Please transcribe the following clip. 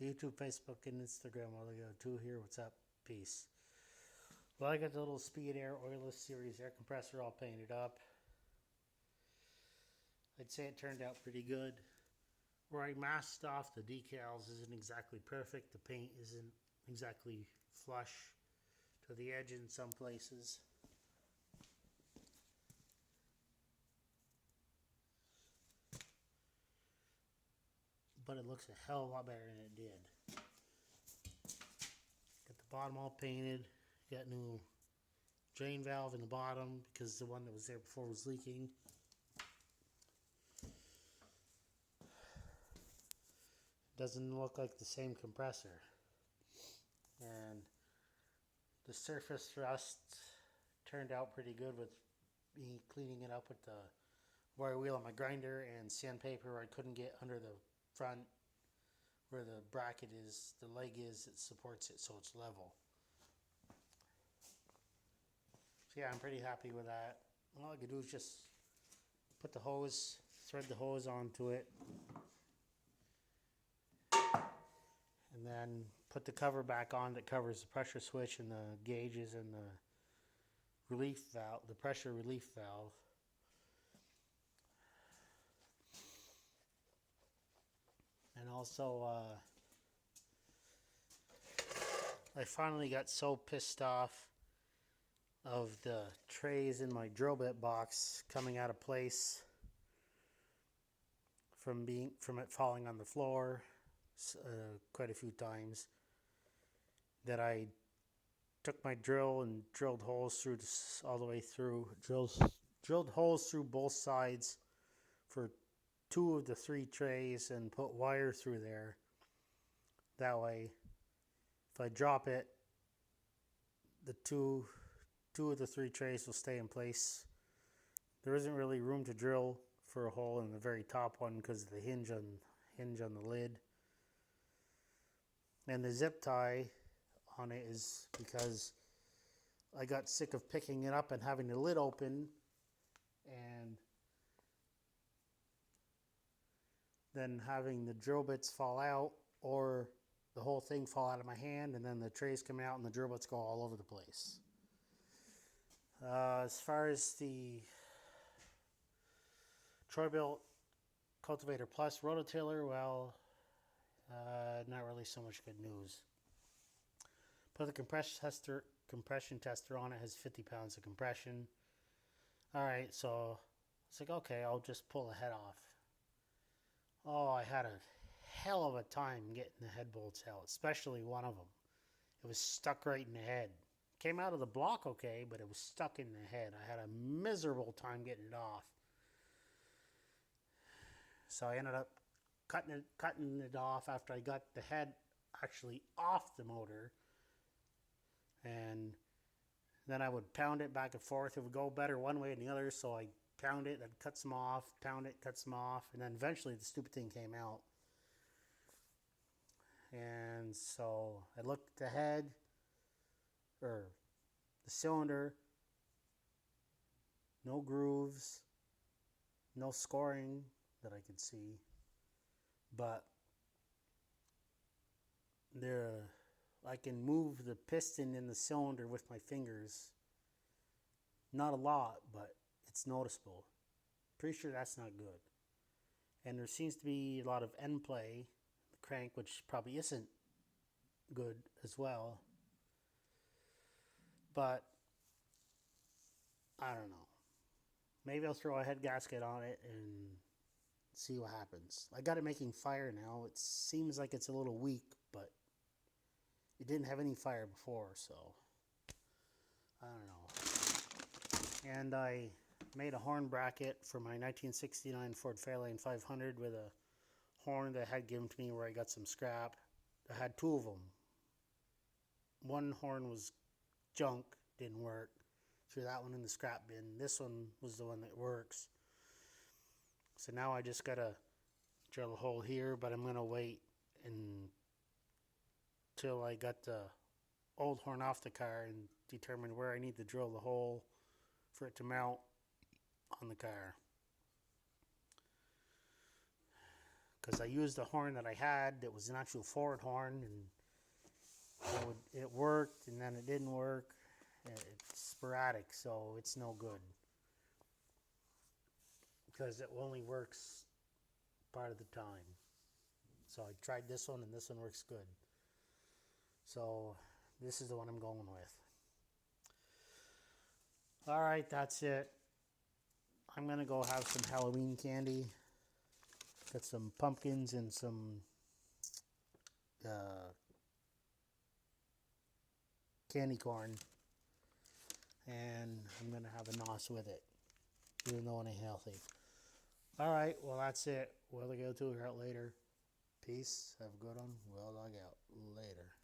YouTube, Facebook, and Instagram. All I go to here. What's up? Peace. Well, I got the little Speed Air Oilless Series air compressor all painted up. I'd say it turned out pretty good. Where I masked off the decals isn't exactly perfect. The paint isn't exactly flush to the edge in some places. But it looks a hell of a lot better than it did. Got the bottom all painted. Got new drain valve in the bottom because the one that was there before was leaking. Doesn't look like the same compressor. And the surface rust turned out pretty good with me cleaning it up with the wire wheel on my grinder and sandpaper. I couldn't get under the front where the bracket is, the leg is, it supports it so it's level. So yeah, I'm pretty happy with that. All I could do is just put the hose, thread the hose onto it, and then put the cover back on that covers the pressure switch and the gauges and the relief valve, the pressure relief valve. And also, I finally got so pissed off of the trays in my drill bit box coming out of place from it falling on the floor quite a few times that I took my drill and drilled holes through this, all the way through, drilled holes through both sides for 2 of the 3 trays and put wire through there. That way, if I drop it, the two of the 3 trays will stay in place. There isn't really room to drill for a hole in the very top one because of the hinge on the lid. And the zip tie on it is because I got sick of picking it up and having the lid open and then having the drill bits fall out or the whole thing fall out of my hand and then the trays come out and the drill bits go all over the place. As far as the Troy-Bilt Cultivator Plus rototiller, well, not really so much good news. Put the compression tester on it, has 50 pounds of compression. Alright, so it's like, okay, I'll just pull the head off. Oh, I had a hell of a time getting the head bolts out, especially one of them. It was stuck right in the head. Came out of the block okay, but it was stuck in the head. I had a miserable time getting it off. So I ended up cutting it off after I got the head actually off the motor. And then I would pound it back and forth. It would go better one way than the other, so I pound it, then cut some off, pound it, cut some off, and then eventually the stupid thing came out. And so I looked at the head, or the cylinder, no grooves, no scoring that I could see, but I can move the piston in the cylinder with my fingers. Not a lot, but it's noticeable. Pretty sure that's not good. And there seems to be a lot of end play, the crank, which probably isn't good as well. But I don't know. Maybe I'll throw a head gasket on it and see what happens. I got it making fire now. It seems like it's a little weak, but it didn't have any fire before, so I don't know. And I made a horn bracket for my 1969 Ford Fairlane 500 with a horn that I had given to me where I got some scrap. I had 2 of them. One horn was junk, didn't work. Threw that one in the scrap bin. This one was the one that works. So now I just gotta drill a hole here, but I'm gonna wait until I got the old horn off the car and determine where I need to drill the hole for it to mount on the car. because I used the horn that I had that was an actual forward horn, and it worked, and then it didn't work. It's sporadic, so it's no good because it only works part of the time. So I tried this one, and this one works good. So this is the one I'm going with. All right, that's it. I'm gonna go have some Halloween candy. Got some pumpkins and some uh, candy corn, and I'm gonna have a nos with it, even though it ain't healthy. All right, well that's it. We'll go to her out later. Peace. Have a good one. We'll log out later.